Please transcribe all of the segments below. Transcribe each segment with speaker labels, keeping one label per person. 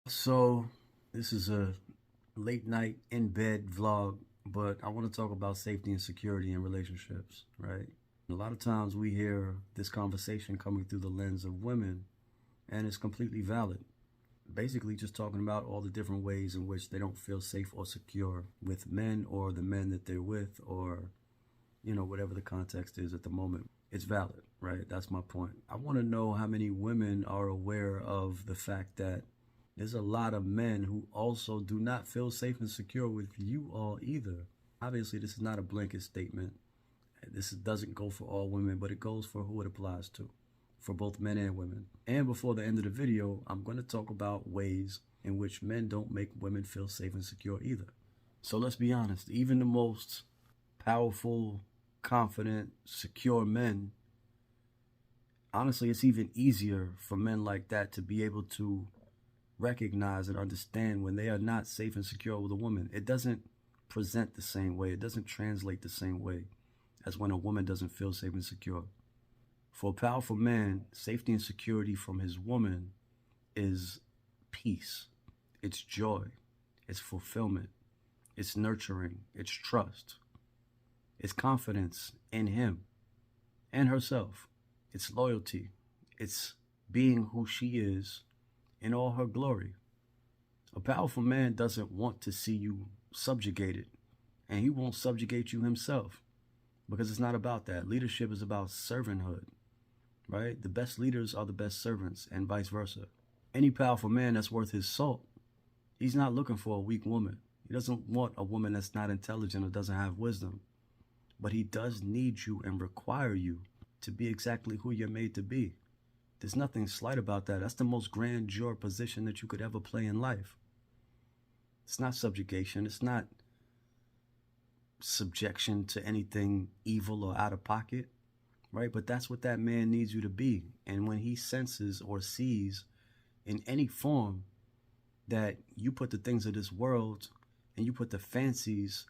Speaker 1: So, this is a late night in bed vlog, but I want to talk about safety and security in relationships, right? A lot of times we hear this conversation coming through the lens of women, and it's completely valid. Basically, just talking about all the different ways in which they don't feel safe or secure with men or the men that they're with, or, whatever the context is at the moment. It's valid, right? That's my point. I want to know how many women are aware of the fact that there's a lot of men who also do not feel safe and secure with you all either. Obviously, this is not a blanket statement. This doesn't go for all women, but it goes for who it applies to, for both men and women. And before the end of the video, I'm going to talk about ways in which men don't make women feel safe and secure either. So let's be honest, even the most powerful, confident, secure men, honestly, it's even easier for men like that to be able to recognize and understand when they are not safe and secure with a woman. It doesn't present the same way. It doesn't translate the same way as when a woman doesn't feel safe and secure. For a powerful man, safety and security from his woman is peace. It's joy. It's fulfillment. It's nurturing. It's trust. It's confidence in him and herself. It's loyalty. It's being who she is in all her glory. A powerful man doesn't want to see you subjugated, and he won't subjugate you himself, because it's not about that. Leadership is about servanthood, right? The best leaders are the best servants, and vice versa. Any powerful man that's worth his salt, he's not looking for a weak woman. He doesn't want a woman that's not intelligent or doesn't have wisdom, but he does need you and require you to be exactly who you're made to be. There's nothing slight about that. That's the most grandeur position that you could ever play in life. It's not subjugation. It's not subjection to anything evil or out of pocket, right? But that's what that man needs you to be. And when he senses or sees in any form that you put the things of this world and you put the fancies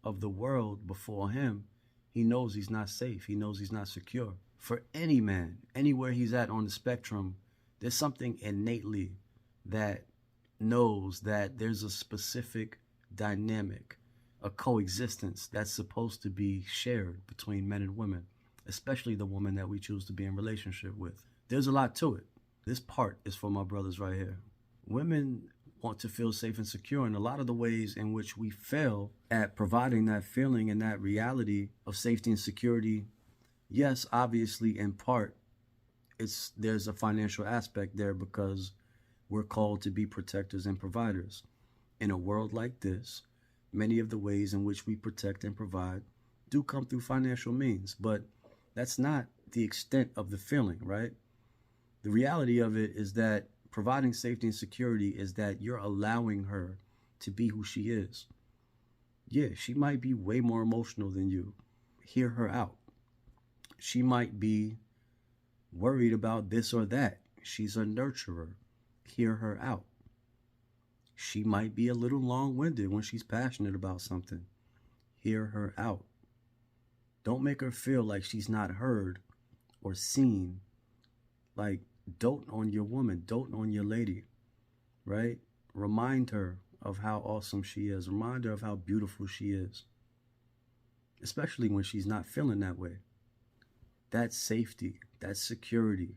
Speaker 1: of the world before him, he knows he's not safe. He knows he's not secure. For any man, anywhere he's at on the spectrum, there's something innately that knows that there's a specific dynamic, a coexistence that's supposed to be shared between men and women, especially the woman that we choose to be in relationship with. There's a lot to it. This part is for my brothers right here. Women want to feel safe and secure, and a lot of the ways in which we fail at providing that feeling and that reality of safety and security, yes, obviously in part there's a financial aspect there, because we're called to be protectors and providers. In a world like this, many of the ways in which we protect and provide do come through financial means, but that's not the extent of the feeling, right? The reality of it is that providing safety and security is that you're allowing her to be who she is. Yeah, she might be way more emotional than you. Hear her out. She might be worried about this or that. She's a nurturer. Hear her out. She might be a little long-winded when she's passionate about something. Hear her out. Don't make her feel like she's not heard or seen. Like, dote on your woman, dote on your lady, right? Remind her of how awesome she is. Remind her of how beautiful she is, especially when she's not feeling that way. That's safety. That's security.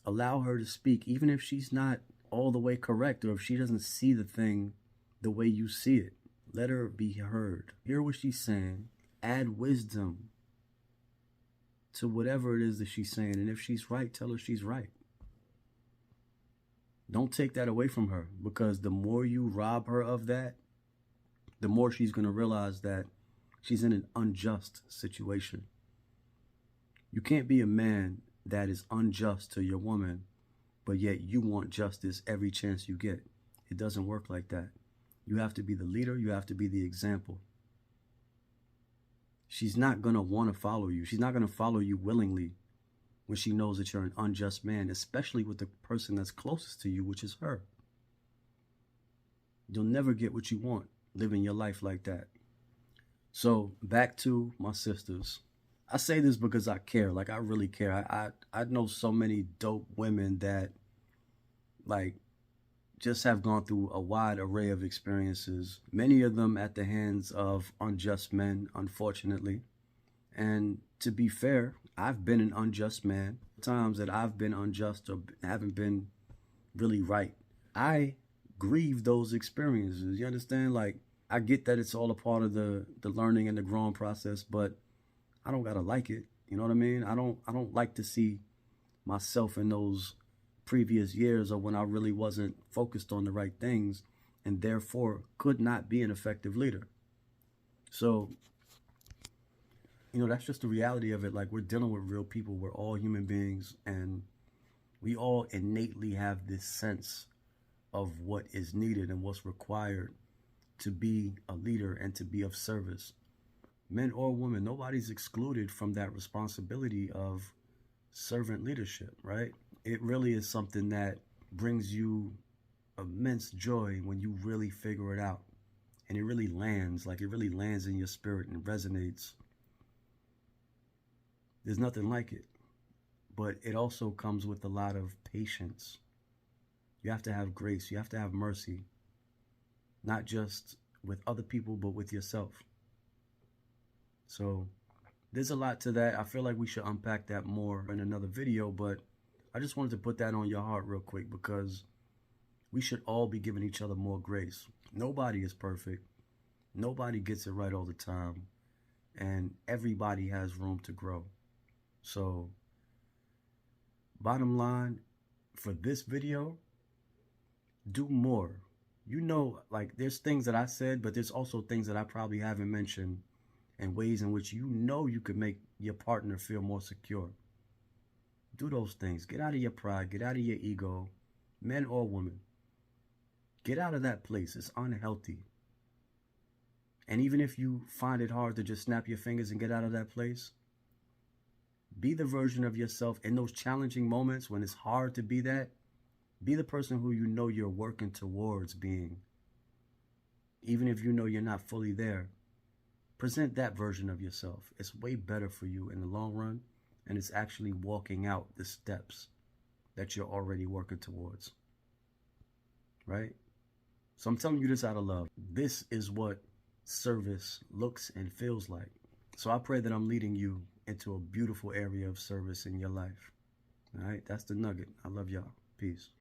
Speaker 1: Allow her to speak, even if she's not all the way correct, or if she doesn't see the thing the way you see it. Let her be heard. Hear what she's saying. Add wisdom to whatever it is that she's saying. And if she's right, tell her she's right. Don't take that away from her, because the more you rob her of that, the more she's going to realize that she's in an unjust situation. You can't be a man that is unjust to your woman, but yet you want justice every chance you get. It doesn't work like that. You have to be the leader. You have to be the example. She's not going to want to follow you. She's not going to follow you willingly when she knows that you're an unjust man, especially with the person that's closest to you, which is her. You'll never get what you want living your life like that. So back to my sisters. I say this because I care. Like, I really care. I know so many dope women that, like, just have gone through a wide array of experiences, many of them at the hands of unjust men, unfortunately. And to be fair, I've been an unjust man. Times that I've been unjust or haven't been really right, I grieve those experiences. You understand? Like, I get that it's all a part of the learning and the growing process, but I don't gotta like it. You know what I mean? I don't like to see myself in those previous years or when I really wasn't focused on the right things and therefore could not be an effective leader. So, that's just the reality of it. Like, we're dealing with real people. We're all human beings, and we all innately have this sense of what is needed and what's required to be a leader and to be of service. Men or women, nobody's excluded from that responsibility of servant leadership, right? It really is something that brings you immense joy when you really figure it out. And it really lands, like it really lands in your spirit and resonates. There's nothing like it. But it also comes with a lot of patience. You have to have grace. You have to have mercy. Not just with other people, but with yourself. So there's a lot to that. I feel like we should unpack that more in another video, but I just wanted to put that on your heart real quick because we should all be giving each other more grace. Nobody is perfect. Nobody gets it right all the time. And everybody has room to grow. So, bottom line, for this video, do more. Like, there's things that I said, but there's also things that I probably haven't mentioned and ways in which you could make your partner feel more secure. Do those things. Get out of your pride. Get out of your ego. Men or women. Get out of that place. It's unhealthy. And even if you find it hard to just snap your fingers and get out of that place, be the version of yourself in those challenging moments when it's hard to be that. Be the person who you're working towards being. Even if you're not fully there, present that version of yourself. It's way better for you in the long run, and it's actually walking out the steps that you're already working towards. Right? So I'm telling you this out of love. This is what service looks and feels like. So I pray that I'm leading you into a beautiful area of service in your life. All right? That's the nugget. I love y'all. Peace.